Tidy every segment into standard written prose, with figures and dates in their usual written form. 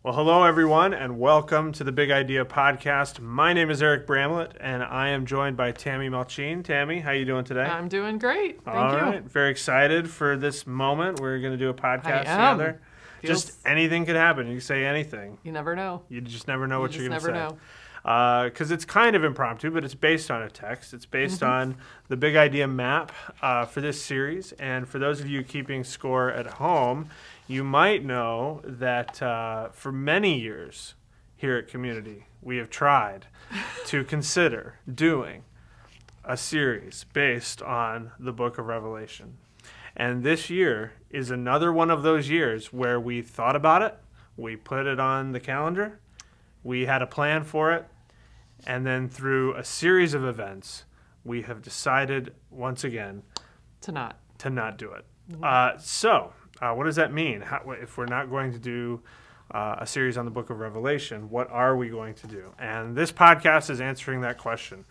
Well, hello everyone, and welcome to the Big Idea Podcast. My name is Eric Bramlett, and I am joined by Tammy Melchien. Tammy, how you doing today? I'm doing great. Thank you. All right, very excited for this moment. We're going to do a podcast together. Just anything could happen. You can say anything. You never know. You just never know what you're going to say. You never know. Because it's kind of impromptu, but it's based on a text. It's based on the Big Idea map for this series. And for those of you keeping score at home, you might know that for many years here at Community, we have tried to consider doing a series based on the book of Revelation. And this year is another one of those years where we thought about it, we put it on the calendar, we had a plan for it, and then through a series of events, we have decided once again to not do it. What does that mean? If we're not going to do a series on the book of Revelation, what are we going to do? And this podcast is answering that question.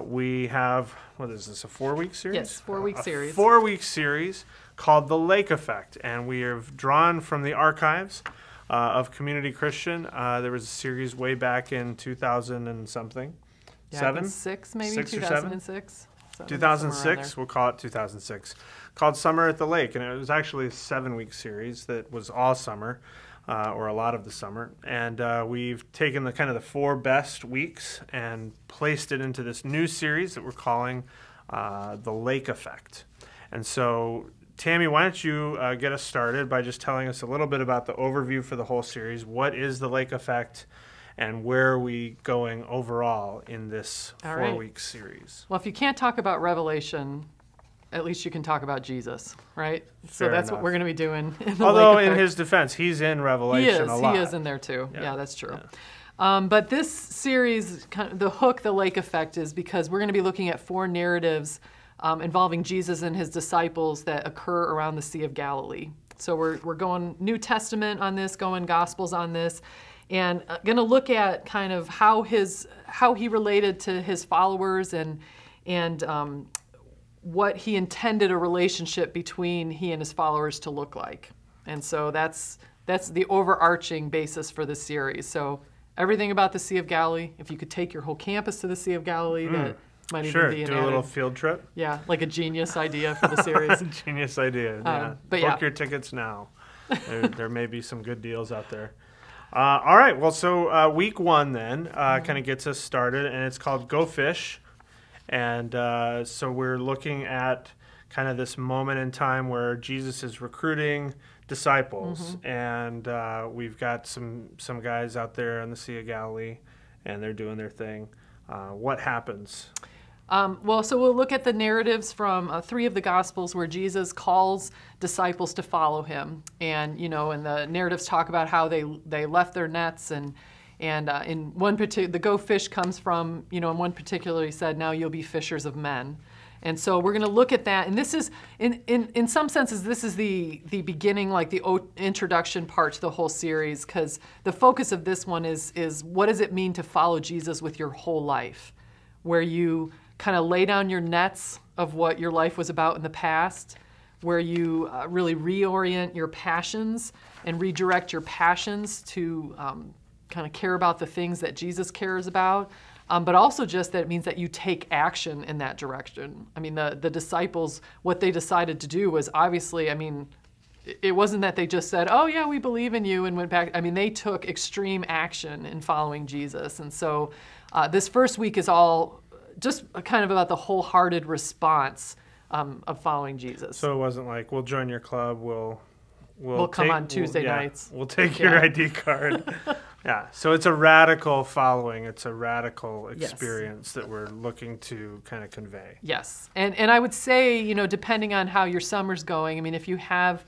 We have, what is this, a 4-week series? Yes, 4-week series. A 4-week series called The Lake Effect, and we have drawn from the archives of Community Christian. There was a series way back in 2000 and something. Yeah, 7? 6 maybe, 6 or 2006. 2006, we'll call it 2006, called Summer at the Lake. And it was actually a 7-week series that was all summer, or a lot of the summer. And we've taken the kind of the 4 best weeks and placed it into this new series that we're calling The Lake Effect. And so, Tammy, why don't you get us started by just telling us a little bit about the overview for the whole series. What is the Lake Effect, and where are we going overall in this 4-week series? Well, if you can't talk about Revelation, at least you can talk about Jesus, right? Fair so that's enough. what we're going to be doing. In the Although Lake in Effect. his defense, he's in Revelation a lot. He is in there too. Yeah, that's true. Yeah. But this series, the hook, the Lake Effect, is because we're going to be looking at 4 narratives involving Jesus and his disciples that occur around the Sea of Galilee. So we're going New Testament on this, going Gospels on this, and going to look at kind of how he related to his followers and what he intended a relationship between he and his followers to look like. And so that's the overarching basis for the series. So everything about the Sea of Galilee. If you could take your whole campus to the Sea of Galilee, that might even be an do a little field trip. Yeah, like a genius idea for the series. Genius idea. Yeah. Book your tickets now. There may be some good deals out there. All right. Well, so week 1 then kind of gets us started, and it's called Go Fish. And so we're looking at kind of this moment in time where Jesus is recruiting disciples, and we've got some guys out there on the Sea of Galilee, and they're doing their thing. What happens? So we'll look at the narratives from 3 of the Gospels where Jesus calls disciples to follow him, and and the narratives talk about how they left their nets, and in one particular, the go fish comes from in one particular he said, now you'll be fishers of men. And so we're going to look at that, and this is in some senses this is the beginning, like the introduction part to the whole series, because the focus of this one is what does it mean to follow Jesus with your whole life, where you kind of lay down your nets of what your life was about in the past, where you really reorient your passions and redirect your passions to kind of care about the things that Jesus cares about, but also just that it means that you take action in that direction. I mean, the disciples, what they decided to do was obviously, it wasn't that they just said, oh yeah, we believe in you, and went back. They took extreme action in following Jesus. And so this first week is all just kind of about the wholehearted response of following Jesus. So it wasn't like, we'll join your club, we'll come on Tuesday nights. We'll take your ID card. Yeah, so it's a radical following. It's a radical experience that we're looking to kind of convey. Yes, and I would say, depending on how your summer's going, if you have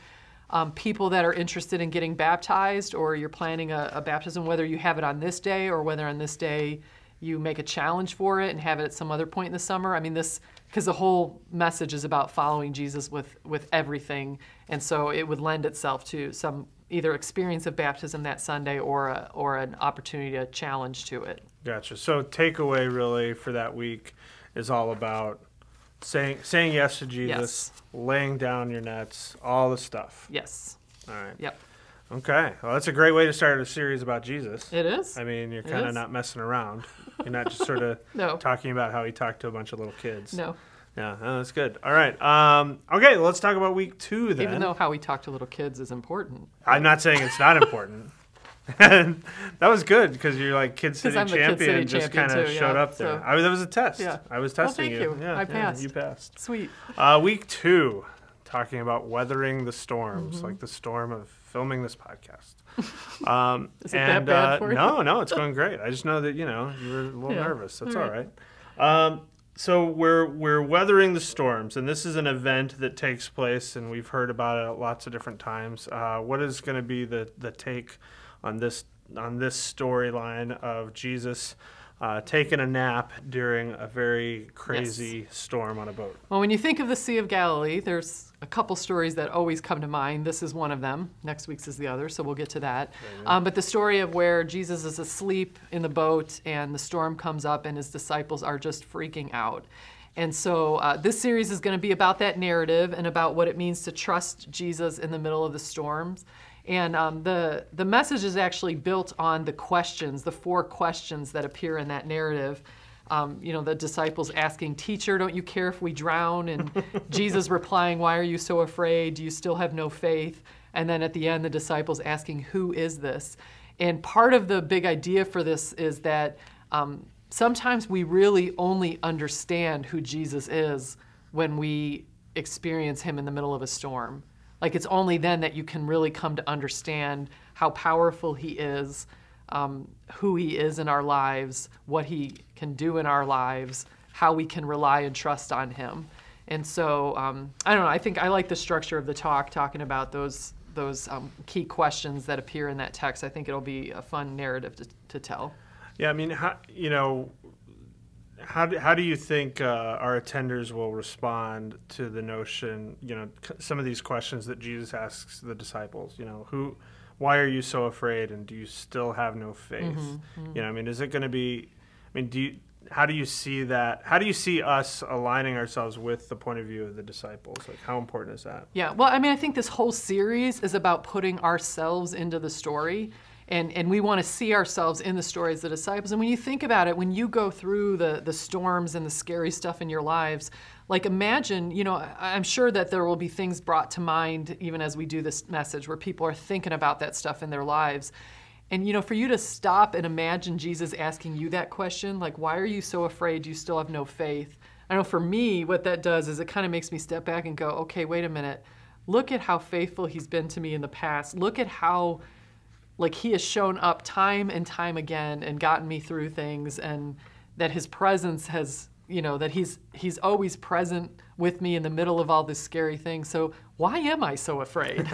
people that are interested in getting baptized, or you're planning a baptism, whether you have it on this day or whether on this day you make a challenge for it and have it at some other point in the summer. Because the whole message is about following Jesus with everything, and so it would lend itself to some either experience of baptism that Sunday or an opportunity to challenge to it. Gotcha. So takeaway really for that week is all about saying yes to Jesus, laying down your nets, all the stuff. Yes. All right. Yep. Okay. Well, that's a great way to start a series about Jesus. It is. I mean, you're kind of not messing around. You're not just sort of No. talking about how he talked to a bunch of little kids. No. Yeah, that's good. All right. Okay, let's talk about week 2 then. Even though how we talk to little kids is important. I'm not saying it's not important. And that was good because you're like Kid City I'm the Kid champion City and just champion kind of too, showed yeah. up there. So, That was a test. Yeah. I was testing thank you. Yeah, I passed. You passed. Sweet. Week 2, talking about weathering the storms, like the storm of filming this podcast. Is it that bad for you? No, it's going great. I just know that, you were a little nervous. That's all right. So we're weathering the storms, and this is an event that takes place, and we've heard about it lots of different times. What is going to be the take on this storyline of Jesus taking a nap during a very crazy storm on a boat? Well, when you think of the Sea of Galilee, there's a couple stories that always come to mind. This is one of them. Next week's is the other, so we'll get to that. But the story of where Jesus is asleep in the boat and the storm comes up and his disciples are just freaking out. And so this series is going to be about that narrative and about what it means to trust Jesus in the middle of the storms. And the message is actually built on the questions, the 4 questions that appear in that narrative. The disciples asking, "Teacher, don't you care if we drown?" And Jesus replying, "Why are you so afraid? Do you still have no faith?" And then at the end, the disciples asking, "Who is this?" And part of the big idea for this is that sometimes we really only understand who Jesus is when we experience him in the middle of a storm. Like, it's only then that you can really come to understand how powerful he is, who he is in our lives, what he can do in our lives, how we can rely and trust on him. And so, I don't know, I think I like the structure of the talking about those key questions that appear in that text. I think it'll be a fun narrative to tell. Yeah, I mean, how do you think our attenders will respond to the notion, some of these questions that Jesus asks the disciples, why are you so afraid, and do you still have no faith? Is it going to be, how do you see that? How do you see us aligning ourselves with the point of view of the disciples? Like, how important is that? Yeah, well, I think this whole series is about putting ourselves into the story. And we want to see ourselves in the story as the disciples. And when you think about it, when you go through the storms and the scary stuff in your lives, like, imagine, I'm sure that there will be things brought to mind even as we do this message where people are thinking about that stuff in their lives. And, for you to stop and imagine Jesus asking you that question, like, why are you so afraid? Do you still have no faith? I know for me, what that does is it kind of makes me step back and go, okay, wait a minute. Look at how faithful he's been to me in the past. Look at how he has shown up time and time again and gotten me through things, and that his presence has, that he's always present with me in the middle of all this scary thing. So why am I so afraid?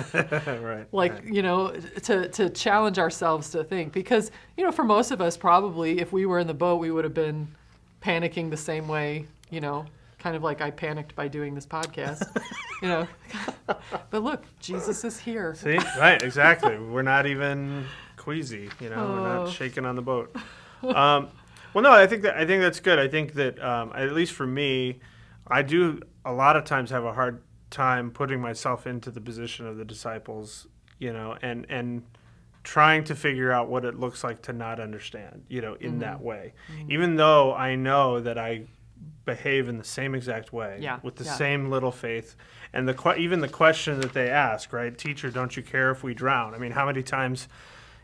Right. To challenge ourselves to think, because, for most of us, probably if we were in the boat, we would have been panicking the same way, kind of like I panicked by doing this podcast, But look, Jesus is here. See? Right, exactly. We're not even queasy, we're not shaking on the boat. Well, no, I think that's good. I think that, at least for me, I do a lot of times have a hard time putting myself into the position of the disciples, and trying to figure out what it looks like to not understand, in that way. Even though I know that I behave in the same exact way, with the same little faith, and even the question that they ask, right? Teacher, don't you care if we drown? How many times,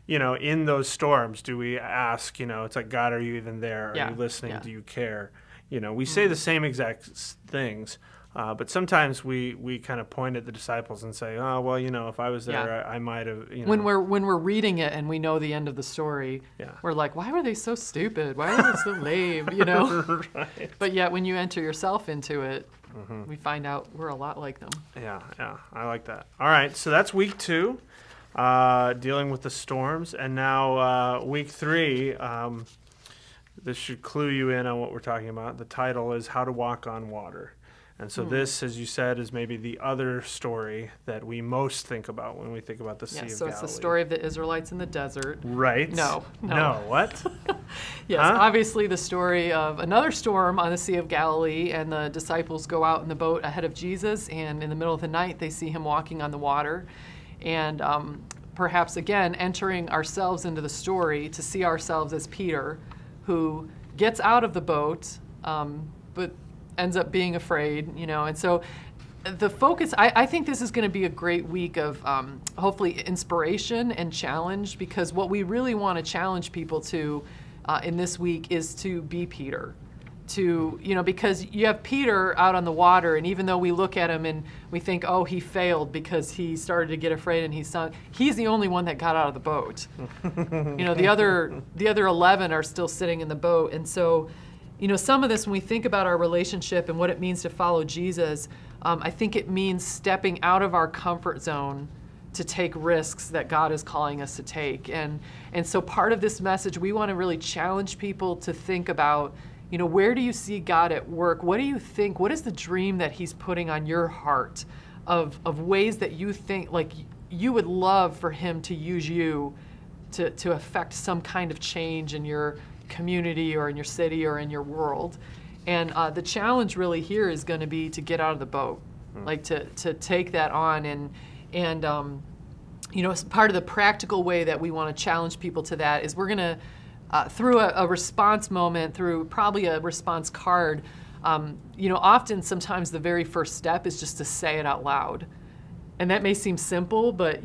in those storms do we ask, it's like, God, are you even there? Are you listening? Do you care? We say the same exact things, but sometimes we kind of point at the disciples and say, oh, well, if I was there, I might have, When we're reading it and we know the end of the story, we're like, why were they so stupid? Why were they so lame? Right. But yet when you enter yourself into it, we find out we're a lot like them. Yeah, I like that. All right, so that's week 2, dealing with the storms, and now week 3. This should clue you in on what we're talking about. The title is How to Walk on Water. And so this, as you said, is maybe the other story that we most think about when we think about the Sea of Galilee. It's the story of the Israelites in the desert. Right. No. What? Yes, obviously the story of another storm on the Sea of Galilee, and the disciples go out in the boat ahead of Jesus, and in the middle of the night they see him walking on the water. And perhaps again entering ourselves into the story to see ourselves as Peter, who gets out of the boat, but ends up being afraid, and so the focus, I think this is going to be a great week of hopefully inspiration and challenge, because what we really want to challenge people to in this week is to be Peter. Because you have Peter out on the water, and even though we look at him and we think, oh, he failed because he started to get afraid and he sunk, he's the only one that got out of the boat. The other 11 are still sitting in the boat. And so, some of this, when we think about our relationship and what it means to follow Jesus, I think it means stepping out of our comfort zone to take risks that God is calling us to take. And so part of this message, we want to really challenge people to think about, where do you see God at work? What do you think? What is the dream that he's putting on your heart of ways that you think like you would love for him to use you to affect some kind of change in your community or in your city or in your world? And the challenge really here is going to be to get out of the boat, like to take that on. And part of the practical way that we want to challenge people to that is we're going to, through a response moment, through probably a response card, often sometimes the very first step is just to say it out loud. And that may seem simple, but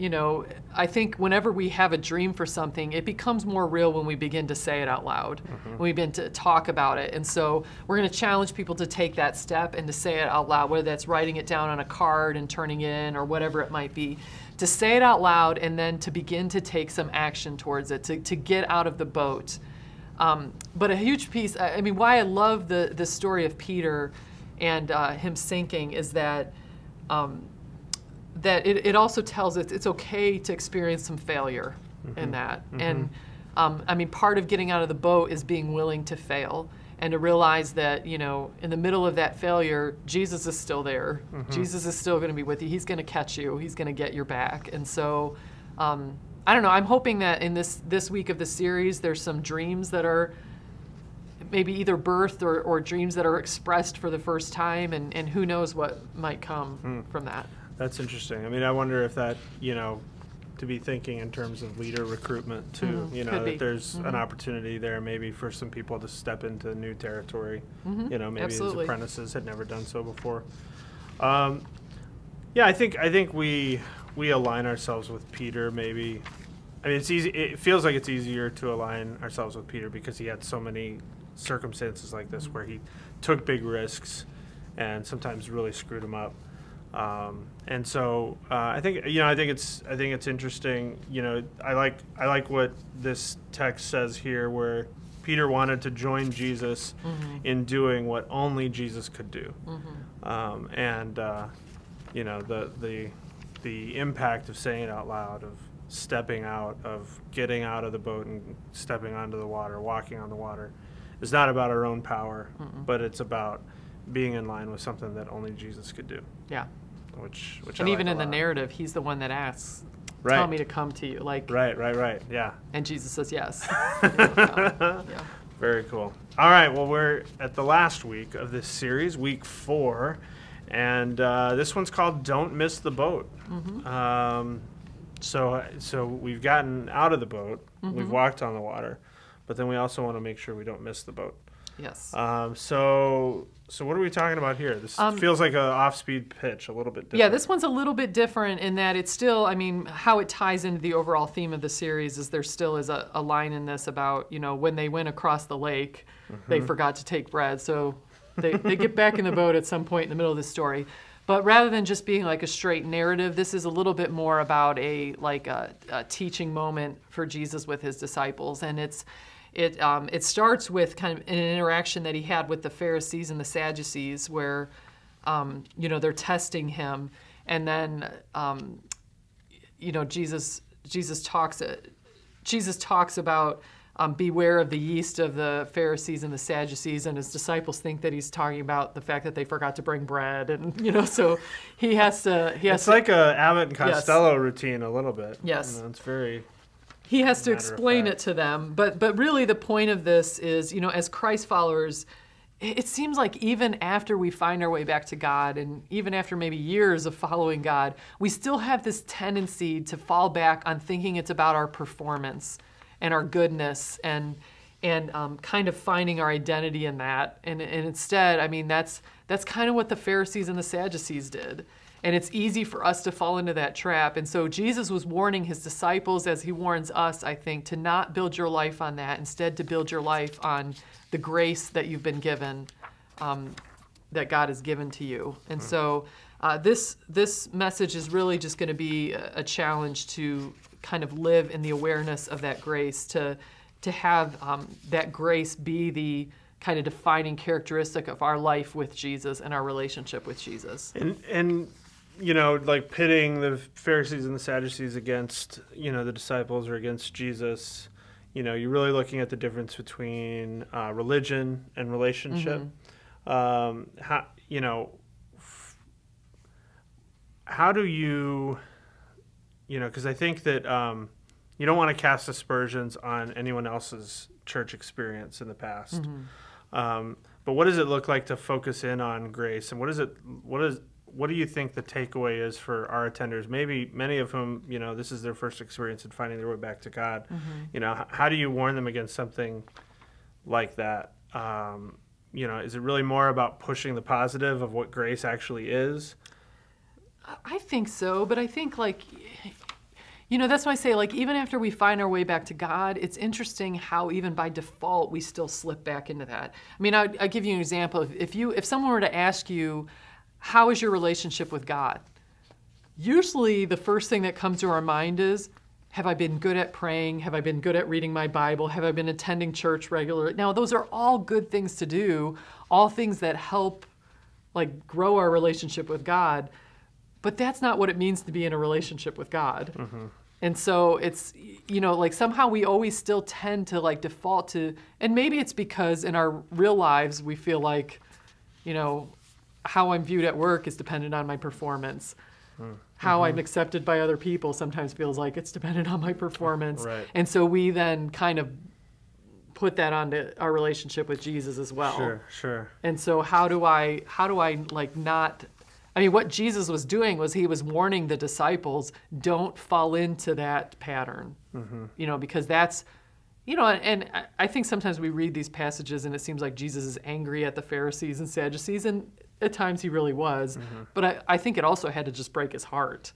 I think whenever we have a dream for something, it becomes more real when we begin to say it out loud, when we begin to talk about it. And so we're going to challenge people to take that step and to say it out loud, whether that's writing it down on a card and turning it in or whatever it might be. To say it out loud and then to begin to take some action towards it, to get out of the boat. But a huge piece, why I love the story of Peter and him sinking is that it also tells us it's okay to experience some failure in that. And part of getting out of the boat is being willing to fail and to realize that, in the middle of that failure, Jesus is still there. Jesus is still going to be with you. He's going to catch you. He's going to get your back. And so, I don't know, I'm hoping that in this week of the series, there's some dreams that are maybe either birthed or dreams that are expressed for the first time, and who knows what might come from that. That's interesting. I wonder if that, to be thinking in terms of leader recruitment too, that there's an opportunity there maybe for some people to step into new territory, maybe Absolutely. as apprentices had never done so before. I think we align ourselves with Peter maybe. It's easy. It feels like it's easier to align ourselves with Peter because he had so many circumstances like this where he took big risks and sometimes really screwed them up. And so I think it's interesting. I like what this text says here, where Peter wanted to join Jesus in doing what only Jesus could do, the impact of saying it out loud, of stepping out, of getting out of the boat and stepping onto the water, walking on the water, is not about our own power, but it's about being in line with something that only Jesus could do. Yeah. Which and I even like in a the lot. narrative, he's the one that asks, Right. "Tell me to come to you." Like Right. Yeah. And Jesus says yes. Yeah. Very cool. All right. Well, we're at the last week of this series, week 4, and this one's called "Don't Miss the Boat." So we've gotten out of the boat, we've walked on the water, but then we also want to make sure we don't miss the boat. Yes. So what are we talking about here? This feels like an off-speed pitch, a little bit different. Yeah, this one's a little bit different in that it's still, how it ties into the overall theme of the series is there still is a line in this about, when they went across the lake, they forgot to take bread. So they get back in the boat at some point in the middle of the story. But rather than just being like a straight narrative, this is a little bit more about a teaching moment for Jesus with his disciples. And it starts with kind of an interaction that he had with the Pharisees and the Sadducees where, they're testing him. And then, Jesus talks about beware of the yeast of the Pharisees and the Sadducees, and his disciples think that he's talking about the fact that they forgot to bring bread. And, so he has to... It's like a Abbott and Costello routine a little bit. Yes. It's very... He has to explain it to them. But really the point of this is, as Christ followers, it seems like even after we find our way back to God, and even after maybe years of following God, we still have this tendency to fall back on thinking it's about our performance and our goodness and kind of finding our identity in that. And instead, I mean, that's kind of what the Pharisees and the Sadducees did. And it's easy for us to fall into that trap. And so Jesus was warning his disciples, as he warns us, I think, to not build your life on that. Instead, to build your life on the grace that you've been given, that God has given to you. And so this message is really just going to be a challenge to kind of live in the awareness of that grace, to have that grace be the kind of defining characteristic of our life with Jesus and our relationship with Jesus. And you know, like pitting the Pharisees and the Sadducees against, you know, the disciples or against Jesus, you know, you're really looking at the difference between religion and relationship. How, you know, how do you, you know, because I think that you don't want to cast aspersions on anyone else's church experience in the past. But what does it look like to focus in on grace? And what do you think the takeaway is for our attenders? Maybe many of whom, you know, this is their first experience in finding their way back to God. You know, how do you warn them against something like that? You know, is it really more about pushing the positive of what grace actually is? I think so, but I think, like, you know, that's why I say, like, even after we find our way back to God, it's interesting how even by default we still slip back into that. I mean, I'll give you an example. If someone were to ask you, how is your relationship with God? Usually the first thing that comes to our mind is, have I been good at praying? Have I been good at reading my Bible? Have I been attending church regularly? Now, those are all good things to do, all things that help, like, grow our relationship with God, but that's not what it means to be in a relationship with God. And so it's, you know, like, somehow we always still tend to, like, default to, and maybe it's because in our real lives we feel like, you know, how I'm viewed at work is dependent on my performance. How I'm accepted by other people sometimes feels like it's dependent on my performance. Right. And so we then kind of put that onto our relationship with Jesus as well. Sure. And so how do I like not, I mean, what Jesus was doing was he was warning the disciples, don't fall into that pattern, you know, because that's, you know, and I think sometimes we read these passages and it seems like Jesus is angry at the Pharisees and Sadducees, and at times he really was. But I think it also had to just break his heart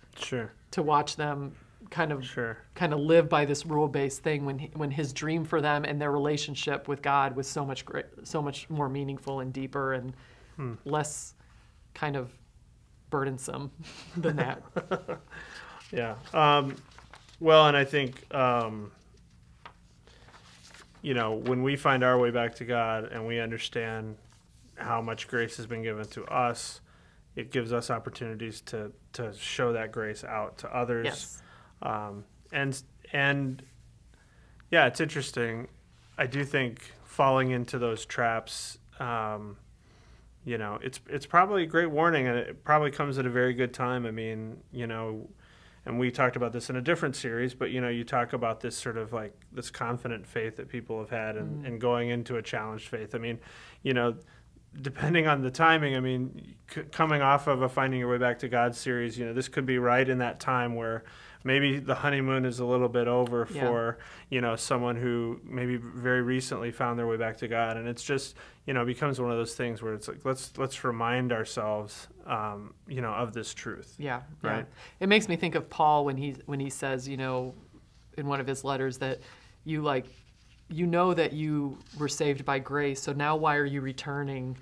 to watch them kind of live by this rule-based thing when his dream for them and their relationship with God was so much more meaningful and deeper and less kind of burdensome than that. Yeah. Well, and I think, you know, when we find our way back to God and we understand how much grace has been given to us, it gives us opportunities to show that grace out to others. Yes. And yeah, it's interesting. I do think falling into those traps, you know, it's probably a great warning, and it probably comes at a very good time. I mean, you know, and we talked about this in a different series, but, you know, you talk about this sort of like this confident faith that people have had and going into a challenged faith. I mean, you know, depending on the timing, I mean, coming off of a Finding Your Way Back to God series, you know, this could be right in that time where maybe the honeymoon is a little bit over for, you know, someone who maybe very recently found their way back to God. And it's just, you know, becomes one of those things where it's like, let's remind ourselves, you know, of this truth. Yeah. Right. It makes me think of Paul when he says, you know, in one of his letters that you know that you were saved by grace, so now why are you returning?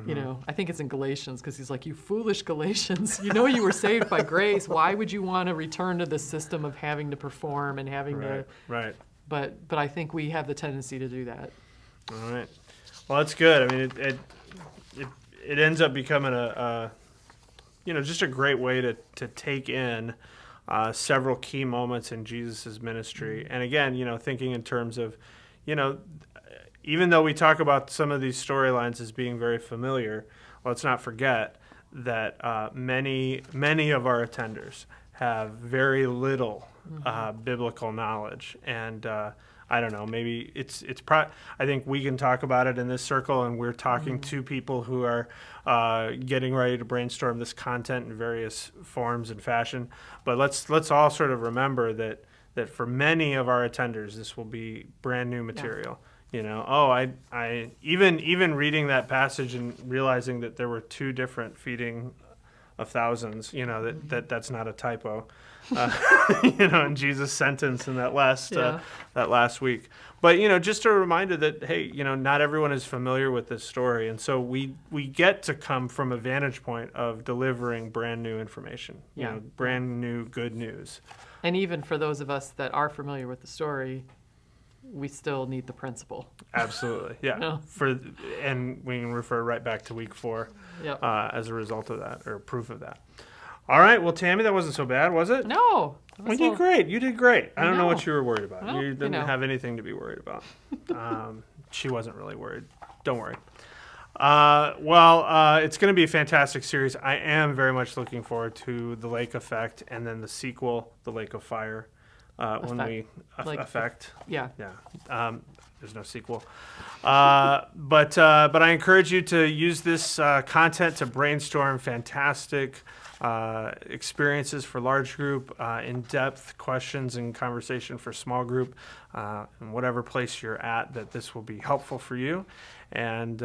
You know, I think it's in Galatians, because he's like, you foolish Galatians, you know you were saved by grace. Why would you want to return to the system of having to perform and having to... Right. But I think we have the tendency to do that. All right. Well, that's good. I mean, it ends up becoming a you know, just a great way to take in several key moments in Jesus' ministry. And again, you know, thinking in terms of, you know, even though we talk about some of these storylines as being very familiar, let's not forget that many of our attenders have very little biblical knowledge. And I don't know, maybe I think we can talk about it in this circle, and we're talking to people who are getting ready to brainstorm this content in various forms and fashion. But let's all sort of remember that for many of our attenders, this will be brand new material. You know, I even reading that passage and realizing that there were 2 different feeding of thousands, you know, that's not a typo, you know, in Jesus' sentence in that last week. But, you know, just a reminder that, hey, you know, not everyone is familiar with this story. And so we get to come from a vantage point of delivering brand new information, you know, brand new good news. And even for those of us that are familiar with the story, we still need the principle. Absolutely, yeah. No. And we can refer right back to week 4 as a result of that, or proof of that. All right, well, Tammy, that wasn't so bad, was it? No. We did great. You did great. I don't know what you were worried about. Well, you didn't have anything to be worried about. She wasn't really worried. Don't worry. It's going to be a fantastic series. I am very much looking forward to The Lake Effect and then the sequel, The Lake of Fire. Effect. Yeah. There's no sequel. But I encourage you to use this content to brainstorm fantastic experiences for large group, in-depth questions and conversation for small group, in whatever place you're at, that this will be helpful for you. And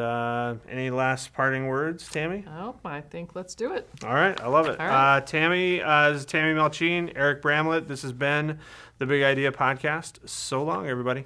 any last parting words, Tammy? Oh, I think let's do it. All right, I love it. All right. Tammy, this is Tammy Melchien, Eric Bramlett. This has been the Big Idea Podcast. So long, everybody.